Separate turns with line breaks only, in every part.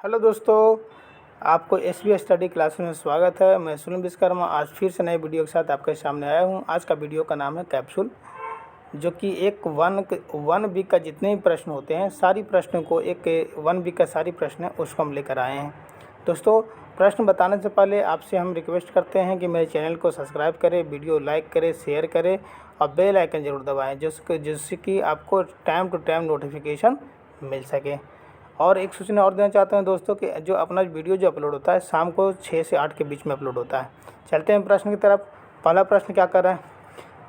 Hello दोस्तों, आपको SBS study class में स्वागत है। मैं सुनील विश्वकर्मा आज फिर से नए वीडियो के साथ आपके सामने आया हूं। आज का वीडियो का नाम है कैप्सूल, जो कि एक वन वीक का जितने भी प्रश्न होते हैं सारी प्रश्नों को एक वन वीक का सारी प्रश्न है उसको हम लेकर आए हैं। दोस्तों, प्रश्न बताने से पहले आपसे हम रिक्वेस्ट करते हैं कि मेरे चैनल को सब्सक्राइब करें, वीडियो लाइक करें, शेयर करें और बेल आइकन ज़रूर दबाएँ जिससे कि आपको टाइम टू टाइम नोटिफिकेशन मिल सके। और एक सूचना और देना चाहता हूं दोस्तों कि जो अपना वीडियो जो अपलोड होता है शाम को 6 से 8 के बीच में अपलोड होता है। चलते हैं प्रश्न की तरफ। पहला प्रश्न क्या कर रहा है,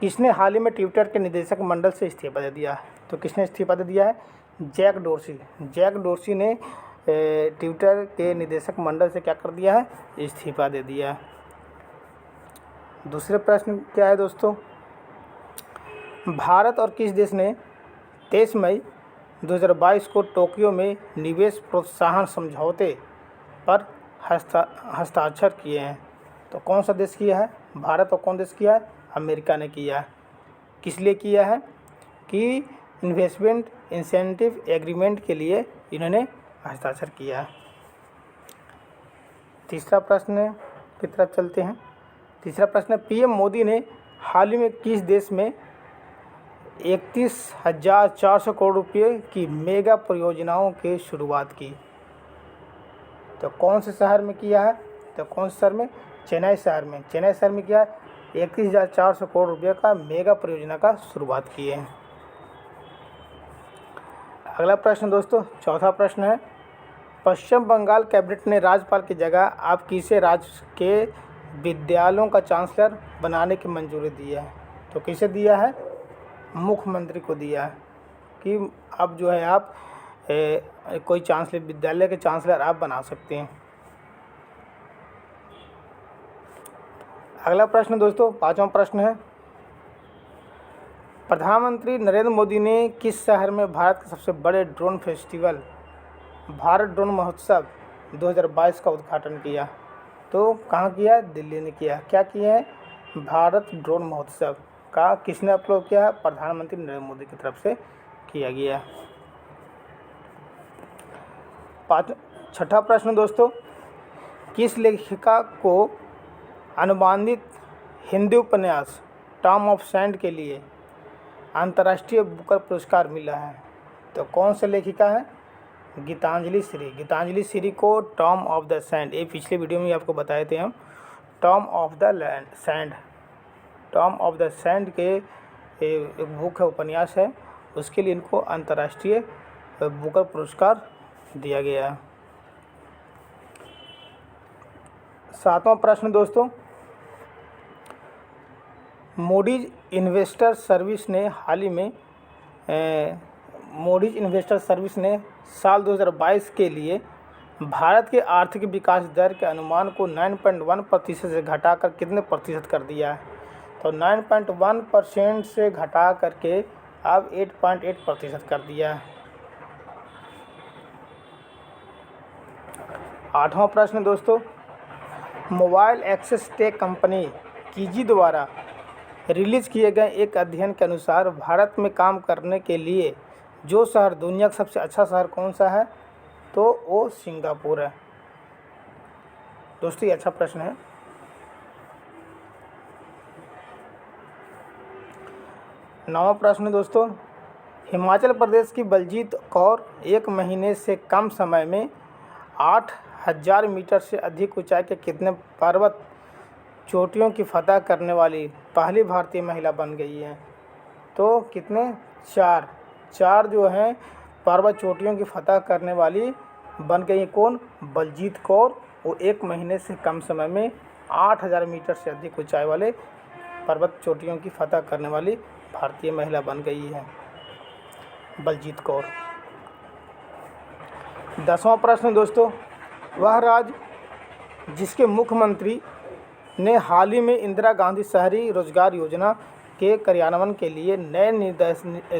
किसने हाल ही में ट्विटर के निदेशक मंडल से इस्तीफा दे दिया है? तो किसने इस्तीफा दे दिया है? Jack Dorsey. जैक डोर्सी ने ट्विटर के निदेशक मंडल से क्या कर दिया है? इस्तीफा दे दिया है। दूसरे प्रश्न क्या है दोस्तों, भारत और किस देश ने 23 मई 2022 को टोक्यो में निवेश प्रोत्साहन समझौते पर हस्ताक्षर किए हैं? तो कौन सा देश किया है? भारत और कौन देश किया है? अमेरिका ने किया है। किस लिए किया है? कि इन्वेस्टमेंट इंसेंटिव एग्रीमेंट के लिए इन्होंने हस्ताक्षर किया है। तीसरा प्रश्न की तरफ चलते हैं। तीसरा प्रश्न, पीएम मोदी ने हाल ही में किस देश में 31,400 करोड़ रुपये की मेगा परियोजनाओं की शुरुआत की? तो कौन से शहर में किया है? तो कौन से शहर में? चेन्नई शहर में। चेन्नई शहर में किया 31,400 करोड़ रुपये का मेगा परियोजना का शुरुआत किए हैं। अगला प्रश्न दोस्तों, चौथा प्रश्न है, पश्चिम बंगाल कैबिनेट ने राज्यपाल की जगह आप किसे राज्य के विद्यालयों का चांसलर बनाने की मंजूरी दी है? तो किसे दिया है? मुख्यमंत्री को दिया है कि अब जो है आप कोई चांसलर, विद्यालय के चांसलर आप बना सकते हैं। अगला प्रश्न दोस्तों, पांचवा प्रश्न है, प्रधानमंत्री नरेंद्र मोदी ने किस शहर में भारत के सबसे बड़े ड्रोन फेस्टिवल भारत ड्रोन महोत्सव 2022 का उद्घाटन किया? तो कहाँ किया? दिल्ली ने किया। क्या किया है? भारत ड्रोन महोत्सव का किसने अपलोड किया है? प्रधानमंत्री नरेंद्र मोदी की तरफ से किया गया। छठा प्रश्न दोस्तों, किस लेखिका को अनुवादित हिंदी उपन्यास टॉम ऑफ सैंड के लिए अंतर्राष्ट्रीय बुकर पुरस्कार मिला है? तो कौन से लेखिका है? गीतांजलि श्री। गीतांजली श्री को टॉम ऑफ द सैंड, ये पिछले वीडियो में आपको बताए थे हम, Tom of the sand, Tom of the sand के एक बुक है, उपन्यास है, उसके लिए इनको अंतर्राष्ट्रीय बुकर पुरस्कार दिया गया है। सातवां प्रश्न दोस्तों, मूडीज इन्वेस्टर सर्विस ने हाल ही में मूडीज इन्वेस्टर सर्विस ने साल 2022 के लिए भारत के आर्थिक विकास दर के अनुमान को 9.1% से घटाकर कितने प्रतिशत कर दिया है? तो 9.1% से घटा करके अब 8.8% कर दिया है। आठवां प्रश्न दोस्तों, मोबाइल एक्सेस टेक कंपनी कीजी द्वारा रिलीज किए गए एक अध्ययन के अनुसार भारत में काम करने के लिए जो शहर दुनिया का सबसे अच्छा शहर कौन सा है? तो वो सिंगापुर है। दोस्तों, ये अच्छा प्रश्न है। नौवां प्रश्न दोस्तों, हिमाचल प्रदेश की बलजीत कौर 1 महीने से कम समय में 8,000 मीटर से अधिक ऊंचाई के कितने पर्वत चोटियों की फतह करने वाली पहली भारतीय महिला बन गई है? तो कितने? 4 जो हैं पर्वत चोटियों की फतह करने वाली बन गई। कौन? बलजीत कौर। वो 1 महीने से कम समय में 8,000 मीटर से अधिक ऊंचाई वाले पर्वत चोटियों की फतह करने वाली भारतीय महिला बन गई है बलजीत कौर। 10वां प्रश्न दोस्तों, वह राज्य जिसके मुख्यमंत्री ने हाल ही में इंदिरा गांधी शहरी रोजगार योजना के कार्यान्वयन के लिए नए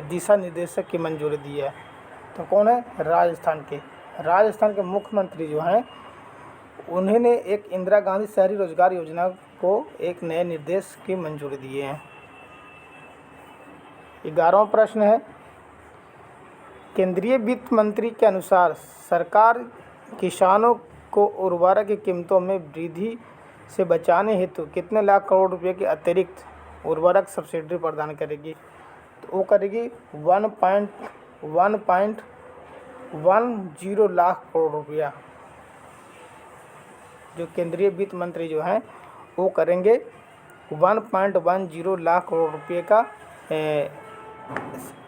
दिशा निर्देशक की मंजूरी दी है? तो कौन है? राजस्थान के। राजस्थान के मुख्यमंत्री जो हैं उन्होंने एक इंदिरा गांधी शहरी रोजगार योजना को एक नए निर्देश की मंजूरी दिए हैं। 11वां प्रश्न है, केंद्रीय वित्त मंत्री के अनुसार सरकार किसानों को उर्वरक की कीमतों में वृद्धि से बचाने हेतु कितने लाख करोड़ रुपए की अतिरिक्त उर्वरक सब्सिडी प्रदान करेगी? तो वो करेगी 1.10 लाख करोड़ रुपया। जो केंद्रीय वित्त मंत्री जो हैं वो करेंगे 1.10 लाख करोड़ रुपये का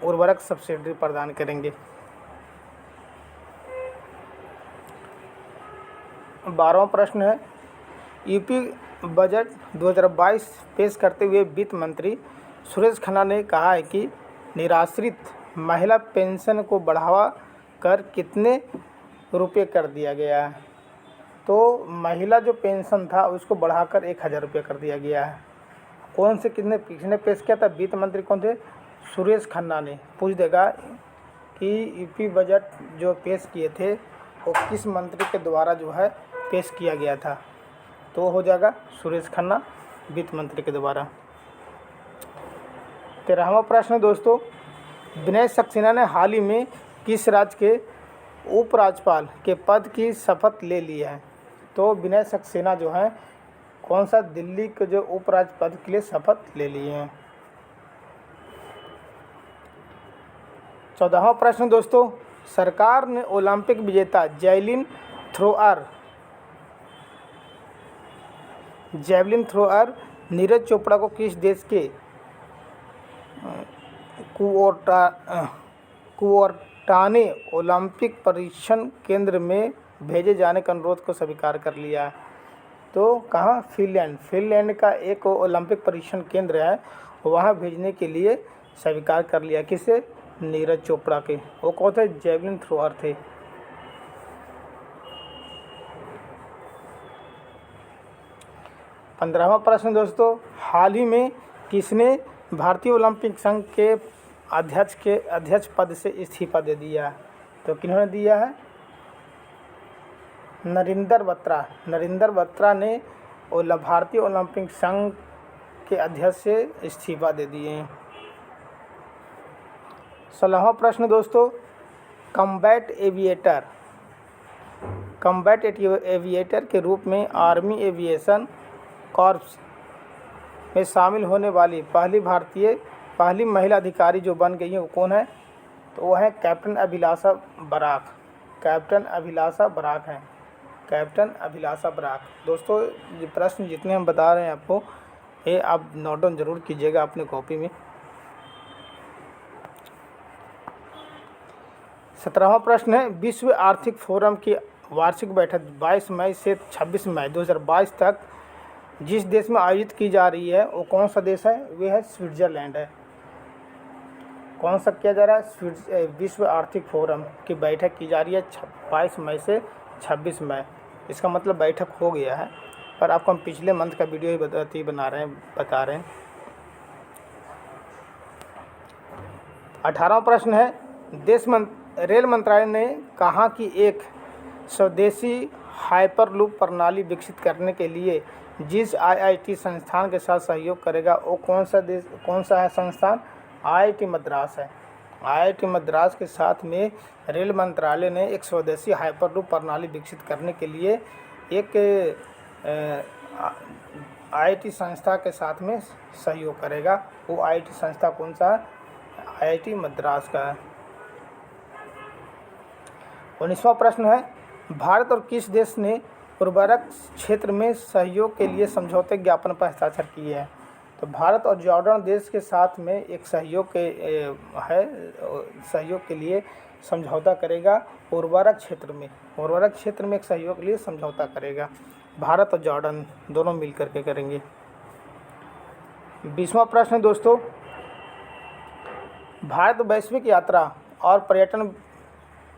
उर्वरक सब्सिडी प्रदान करेंगे। 12वां प्रश्न है, यूपी बजट 2022 पेश करते हुए वित्त मंत्री सुरेश खन्ना ने कहा है कि निराश्रित महिला पेंशन को बढ़ावा कर कितने रुपये कर दिया गया है? तो महिला जो पेंशन था उसको बढ़ाकर 1000 रुपये कर दिया गया है। कौन से किसने पेश किया था? वित्त मंत्री कौन थे? सुरेश खन्ना ने। पूछ देगा कि यूपी बजट जो पेश किए थे वो किस मंत्री के द्वारा जो है पेश किया गया था? तो हो जाएगा सुरेश खन्ना, वित्त मंत्री के द्वारा। 13वां प्रश्न दोस्तों, विनय सक्सेना ने हाल ही में किस राज्य के उपराज्यपाल के पद की शपथ ले ली है? तो विनय सक्सेना जो है कौन सा दिल्ली के जो उपराज्यपाल पद के लिए शपथ ले लिए हैं। 14वां प्रश्न दोस्तों, सरकार ने ओलंपिक विजेता जैवलिन थ्रोअर नीरज चोपड़ा को किस देश के कुओर्टाने ओलंपिक परीक्षण केंद्र में भेजे जाने का अनुरोध को स्वीकार कर लिया है? तो कहाँ? फिनलैंड का एक ओलंपिक परीक्षण केंद्र है, वहाँ भेजने के लिए स्वीकार कर लिया। किसे? नीरज चोपड़ा के। वो कौन थे? जैवलिन थ्रोअर थे। 15वां प्रश्न दोस्तों, हाल ही में किसने भारतीय ओलंपिक संघ के अध्यक्ष पद से इस्तीफा दे दिया? तो किन्होंने दिया है? नरेंद्र बत्रा ने भारतीय ओलंपिक संघ के अध्यक्ष से इस्तीफा दे दिए हैं। 16वां प्रश्न दोस्तों, कम्बैट एविएटर के रूप में आर्मी एविएशन कॉर्प्स में शामिल होने वाली पहली महिला अधिकारी जो बन गई है वो कौन है? तो वो है कैप्टन अभिलाषा बराक। दोस्तों ये प्रश्न जितने हम बता रहे हैं आपको, ये आप नोट डाउन जरूर कीजिएगा अपने कॉपी में। 17वां प्रश्न है, विश्व आर्थिक फोरम की वार्षिक बैठक 22 मई से 26 मई 2022 तक जिस देश में आयोजित की जा रही है वो कौन सा देश है? वे है स्विट्जरलैंड है। कौन सा किया जा रहा है? विश्व आर्थिक फोरम की बैठक की जा रही है 22 मई से 26 मई। इसका मतलब बैठक हो गया है, पर आपको हम पिछले मंथ का वीडियो ही बता रहे हैं। 18वां प्रश्न है, रेल मंत्रालय ने कहा कि एक स्वदेशी हाइपरलूप प्रणाली विकसित करने के लिए जिस IIT संस्थान के साथ सहयोग करेगा वो कौन सा है संस्थान? IIT मद्रास है। IIT मद्रास के साथ में रेल मंत्रालय ने एक स्वदेशी हाइपरलूप प्रणाली विकसित करने के लिए एक IIT संस्था के साथ में सहयोग करेगा। वो IIT संस्था कौन सा है? IIT मद्रास का है। 19वां प्रश्न है, भारत और किस देश ने उर्वरक क्षेत्र में सहयोग के लिए समझौते ज्ञापन पर हस्ताक्षर किए हैं? तो भारत और जॉर्डन देश के साथ में एक सहयोग के लिए समझौता करेगा। उर्वरक क्षेत्र में एक सहयोग के लिए समझौता करेगा। भारत और जॉर्डन दोनों मिल करके करेंगे। 20वां प्रश्न दोस्तों, भारत वैश्विक यात्रा और पर्यटन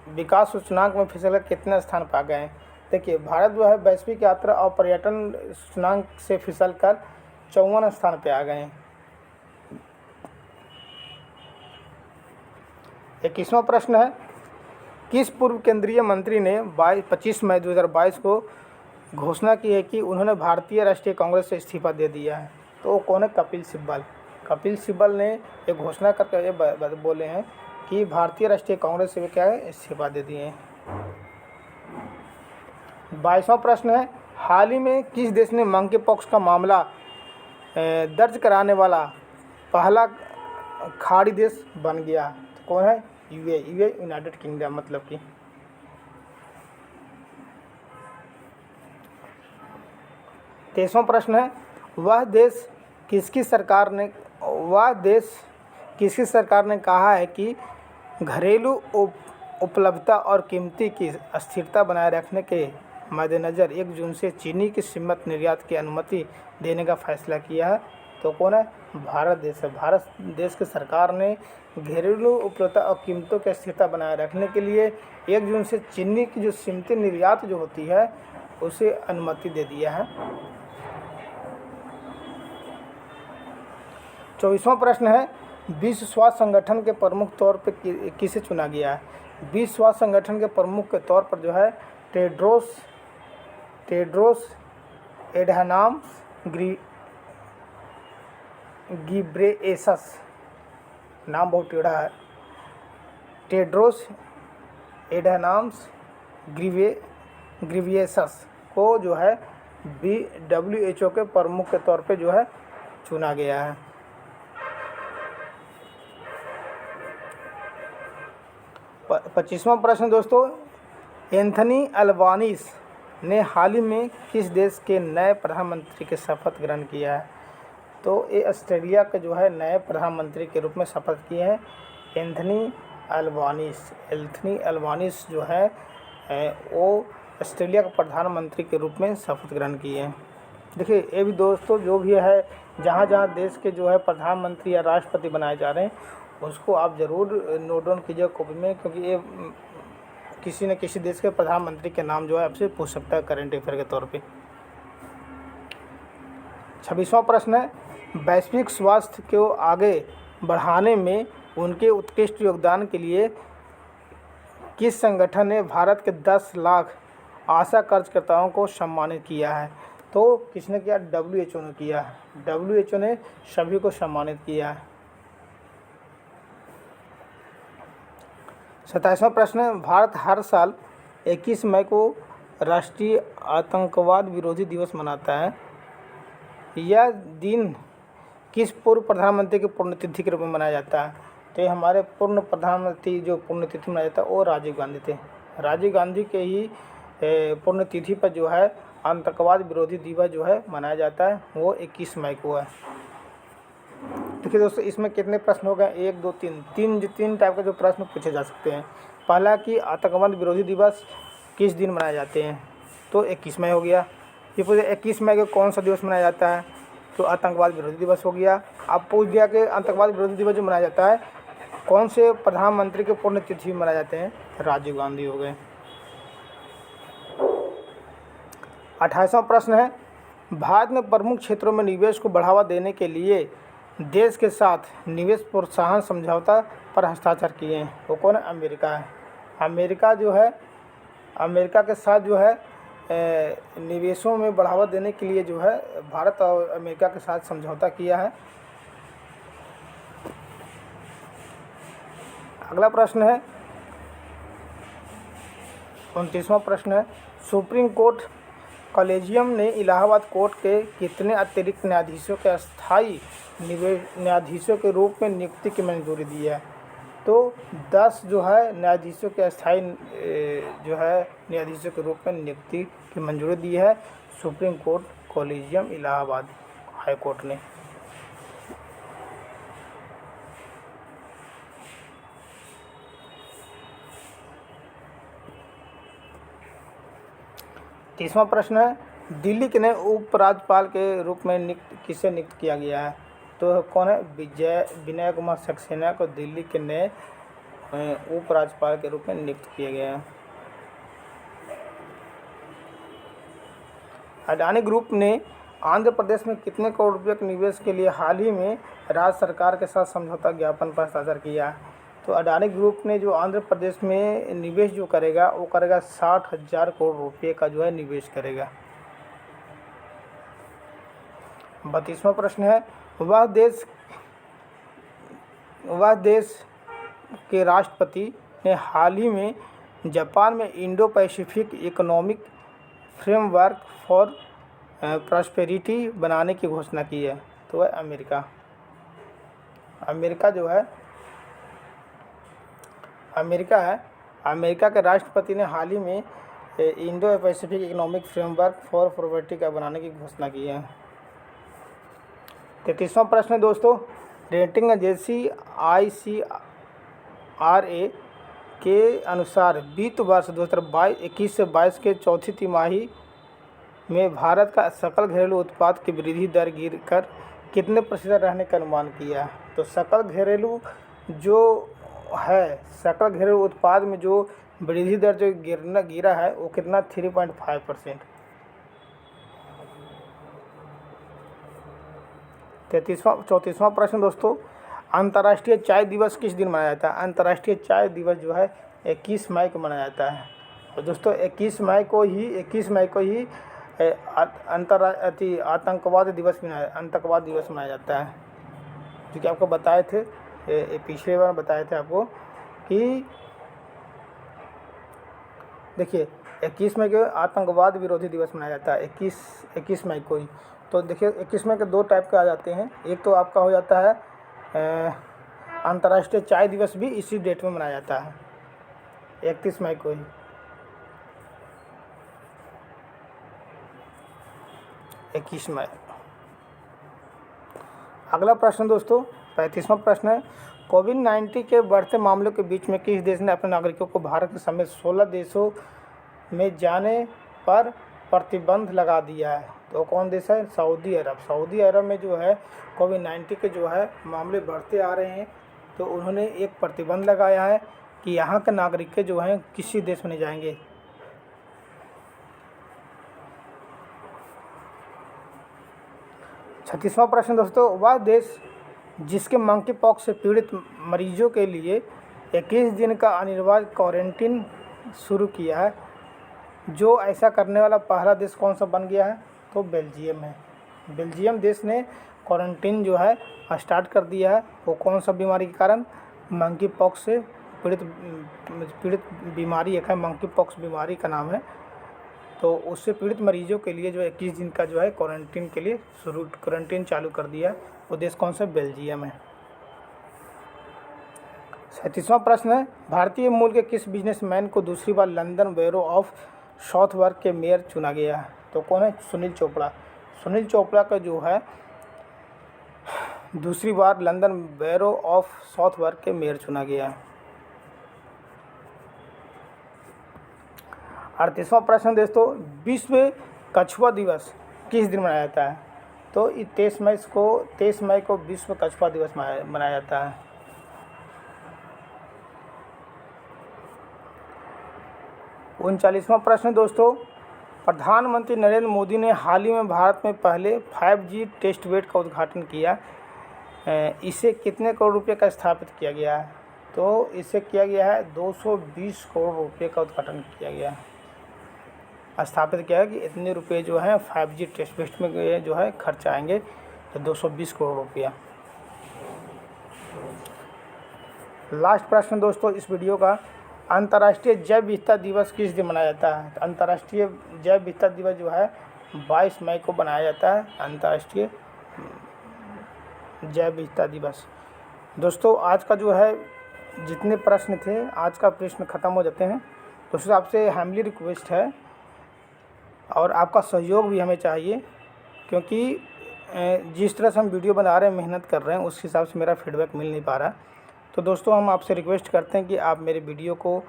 विकास सूचकांक में फिसलकर कितने स्थान पर आ गए हैं? देखिए, भारत जो है वैश्विक यात्रा और पर्यटन सूचकांक से फिसलकर 54 स्थान पे आ गए हैं। 21वां प्रश्न है, किस पूर्व केंद्रीय मंत्री ने 25 मई 2022 को घोषणा की है कि उन्होंने भारतीय राष्ट्रीय कांग्रेस से इस्तीफा दे दिया है? तो वो कौन है? कपिल सिब्बल ने एक घोषणा करके ये बोले हैं कि भारतीय राष्ट्रीय कांग्रेस से वे क्या है? इस्तीफा दे दिए हैं। 22वां प्रश्न है, हाल ही में किस देश ने मंकी पॉक्स का मामला दर्ज कराने वाला पहला खाड़ी देश बन गया? तो कौन है? यूनाइटेड किंगडम मतलब कि। 23वां प्रश्न है, वह देश किसकी सरकार ने कहा है कि घरेलू उपलब्धता और कीमती की स्थिरता बनाए रखने के मद्देनज़र 1 जून से चीनी की सीमित निर्यात की अनुमति देने का फैसला किया है? तो कौन है? भारत देश है। भारत देश की सरकार ने घरेलू उपलब्धता और कीमतों की स्थिरता बनाए रखने के लिए 1 जून से चीनी की जो सीमित निर्यात जो होती है उसे अनुमति दे दिया है। 24वां प्रश्न है, विश्व स्वास्थ्य संगठन के प्रमुख तौर पर किसे चुना गया है? विश्व स्वास्थ्य संगठन के प्रमुख के तौर पर जो है टेड्रोस एडहानॉम गिब्रेयेसस, नाम बहुत टेढ़ा है, टेड्रोस एडहानॉम गिब्रेयेसस को जो है WHO के प्रमुख के तौर पे जो है चुना गया है। 25वां प्रश्न दोस्तों, एंथनी अल्बानीज़ ने हाल ही में किस देश के नए प्रधानमंत्री के शपथ ग्रहण किया है? तो ये ऑस्ट्रेलिया के जो है नए प्रधानमंत्री के रूप में शपथ किए हैं एंथनी अल्बानीज़ जो है वो ऑस्ट्रेलिया के प्रधानमंत्री के रूप में शपथ ग्रहण किए हैं। देखिए ये भी दोस्तों जो भी है जहाँ जहाँ देश के जो है प्रधानमंत्री या राष्ट्रपति बनाए जा रहे हैं उसको आप ज़रूर नोट डाउन कीजिए कॉपी में, क्योंकि ये किसी न किसी देश के प्रधानमंत्री के नाम जो है आपसे पूछ सकता है करंट अफेयर के तौर पे। 26वां प्रश्न है, वैश्विक स्वास्थ्य को आगे बढ़ाने में उनके उत्कृष्ट योगदान के लिए किस संगठन ने भारत के 10 लाख आशा कार्यकर्ताओं को सम्मानित किया है? तो किसने किया? WHO ने किया है। WHO ने सभी को सम्मानित किया है। 27वां प्रश्न है, भारत हर साल 21 मई को राष्ट्रीय आतंकवाद विरोधी दिवस मनाता है। यह दिन किस पूर्व प्रधानमंत्री की पुण्यतिथि के रूप में मनाया जाता है? तो ये हमारे पूर्व प्रधानमंत्री जो पुण्यतिथि मनाया जाता है वो राजीव गांधी थे। राजीव गांधी के ही पुण्यतिथि पर जो है आतंकवाद विरोधी दिवस जो है मनाया जाता है, वो 21 मई को है। देखिए दोस्तों इसमें कितने प्रश्न हो गए? 1 2 3 टाइप के जो प्रश्न पूछे जा सकते हैं। पहला कि आतंकवाद विरोधी दिवस किस दिन मनाए जाते हैं? तो 21 मई हो गया। ये पूछे 21 मई को कौन सा दिवस मनाया जाता है? तो आतंकवाद विरोधी दिवस हो गया। अब पूछ दिया कि आतंकवाद विरोधी दिवस जो मनाया जाता है कौन से प्रधानमंत्री के पुण्यतिथि में मनाए जाते हैं? राजीव गांधी हो गए। 28वां प्रश्न है, भारत ने प्रमुख क्षेत्रों में निवेश को बढ़ावा देने के लिए देश के साथ निवेश प्रोत्साहन समझौता पर हस्ताक्षर किए हैं। वो कौन है? अमेरिका है। अमेरिका के साथ जो है निवेशों में बढ़ावा देने के लिए जो है भारत और अमेरिका के साथ समझौता किया है। अगला प्रश्न है 29वां प्रश्न है, सुप्रीम कोर्ट कॉलेजियम ने इलाहाबाद कोर्ट के कितने अतिरिक्त न्यायाधीशों के अस्थायी न्यायाधीशों के रूप में नियुक्ति की मंजूरी दी है? तो 10 जो है न्यायाधीशों के अस्थायी जो है न्यायाधीशों के रूप में नियुक्ति की मंजूरी दी है supreme court collegium Allahabad high court ने। तीसवां प्रश्न है, दिल्ली के नए उपराज्यपाल के रूप में किसे नियुक्त किया गया है? तो कौन है? विनय कुमार सक्सेना को दिल्ली के नए उपराज्यपाल के रूप में नियुक्त किया गया है। अडानी ग्रुप ने आंध्र प्रदेश में कितने करोड़ रुपये के निवेश के लिए हाल ही में राज्य सरकार के साथ समझौता ज्ञापन पर हस्ताक्षर किया? तो अडानी ग्रुप ने जो आंध्र प्रदेश में निवेश जो करेगा वो करेगा 60,000 करोड़ रुपये का जो है निवेश करेगा। 32वां प्रश्न है, वह देश के राष्ट्रपति ने हाल ही में जापान में Indo Pacific economic framework for prosperity बनाने की घोषणा की है? तो वह अमेरिका। अमेरिका जो है अमेरिका है। अमेरिका के राष्ट्रपति ने हाल ही में Indo Pacific economic framework for prosperity का बनाने की घोषणा की है। 33वां प्रश्न है दोस्तों, रेटिंग एजेंसी ICRA के अनुसार वित्त वर्ष 2021 से 22 के चौथी तिमाही में भारत का सकल घरेलू उत्पाद की वृद्धि दर गिर कर कितने प्रतिशत रहने का अनुमान किया है? तो सकल घरेलू उत्पाद में जो वृद्धि दर जो गिरा है वो कितना? 3.5%। 34वां प्रश्न दोस्तों, अंतर्राष्ट्रीय चाय दिवस किस दिन मनाया जाता है? अंतर्राष्ट्रीय चाय दिवस जो है 21 मई को मनाया जाता है। और दोस्तों 21 मई को ही आतंकवाद दिवस मनाया जाता है। क्योंकि आपको बताए थे, पिछले बार बताए थे आपको कि देखिए 21 मई को आतंकवाद विरोधी दिवस मनाया जाता है, 21 मई को ही। तो देखिए 21 मई के दो टाइप के आ जाते हैं। एक तो आपका हो जाता है अंतर्राष्ट्रीय चाय दिवस भी इसी डेट में मनाया जाता है, 31 मई को ही। अगला प्रश्न दोस्तों 35वां प्रश्न है, कोविड-19 के बढ़ते मामलों के बीच में किस देश ने अपने नागरिकों को भारत के समेत 16 देशों में जाने पर प्रतिबंध लगा दिया है? तो कौन देश है? सऊदी अरब। सऊदी अरब में जो है कोविड-19 के जो है मामले बढ़ते आ रहे हैं, तो उन्होंने एक प्रतिबंध लगाया है कि यहाँ के नागरिक जो हैं किसी देश में नहीं जाएंगे। 36वां प्रश्न दोस्तों, वह देश जिसके मंकी पॉक्स से पीड़ित मरीजों के लिए 21 दिन का अनिवार्य क्वारंटीन शुरू किया है, जो ऐसा करने वाला पहला देश कौन सा बन गया है? तो बेल्जियम है। बेल्जियम देश ने क्वारंटीन जो है स्टार्ट कर दिया है। वो कौन सा बीमारी के कारण? मंकी पॉक्स से पीड़ित बीमारी एक है, मंकी पॉक्स बीमारी का नाम है। तो उससे पीड़ित मरीजों के लिए जो 21 दिन का जो है क्वारंटीन चालू कर दिया है। वो देश कौन सा? बेल्जियम है। 37वां प्रश्न है, भारतीय मूल के किस बिजनेसमैन को दूसरी बार लंदन बैरो ऑफ साउथवार्क के मेयर चुना गया है? तो कौन है? सुनील चोपड़ा। सुनील चोपड़ा का जो है दूसरी बार लंदन बैरो ऑफ साउथवार्क के मेयर चुना गया है। 38वां प्रश्न दोस्तों, विश्व कछुआ दिवस किस दिन मनाया जाता है? तो 23 मई को विश्व कछुआ दिवस मनाया जाता है। 39वां प्रश्न दोस्तों, प्रधानमंत्री नरेंद्र मोदी ने हाल ही में भारत में पहले 5G टेस्ट बेड का उद्घाटन किया। इसे कितने करोड़ रुपए का स्थापित किया गया है? तो इसे किया गया है 220 करोड़ रुपए का उद्घाटन किया गया है, स्थापित किया है कि इतने रुपए जो है 5G टेस्ट बेड में जो है खर्च आएंगे, तो 220 करोड़ रुपया। लास्ट प्रश्न दोस्तों इस वीडियो का, अंतर्राष्ट्रीय जैव विविधता दिवस किस दिन मनाया जाता है? अंतर्राष्ट्रीय जैव विविधता दिवस जो है 22 मई को मनाया जाता है, अंतर्राष्ट्रीय जैव विविधता दिवस। दोस्तों आज का जो है जितने प्रश्न थे, आज का प्रश्न ख़त्म हो जाते हैं। दोस्तों आपसे हाइमली रिक्वेस्ट है और आपका सहयोग भी हमें चाहिए, क्योंकि जिस तरह से हम वीडियो बना रहे हैं, मेहनत कर रहे हैं, उस हिसाब से मेरा फीडबैक मिल नहीं पा रहा। तो दोस्तों हम आपसे रिक्वेस्ट करते हैं कि आप मेरे वीडियो को,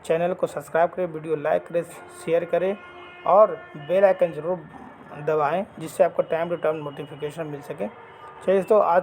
चैनल को सब्सक्राइब करें, वीडियो लाइक करें, शेयर करें और बेल आइकन ज़रूर दबाएं, जिससे आपको टाइम टू टाइम नोटिफिकेशन मिल सके। चलिए दोस्तों आज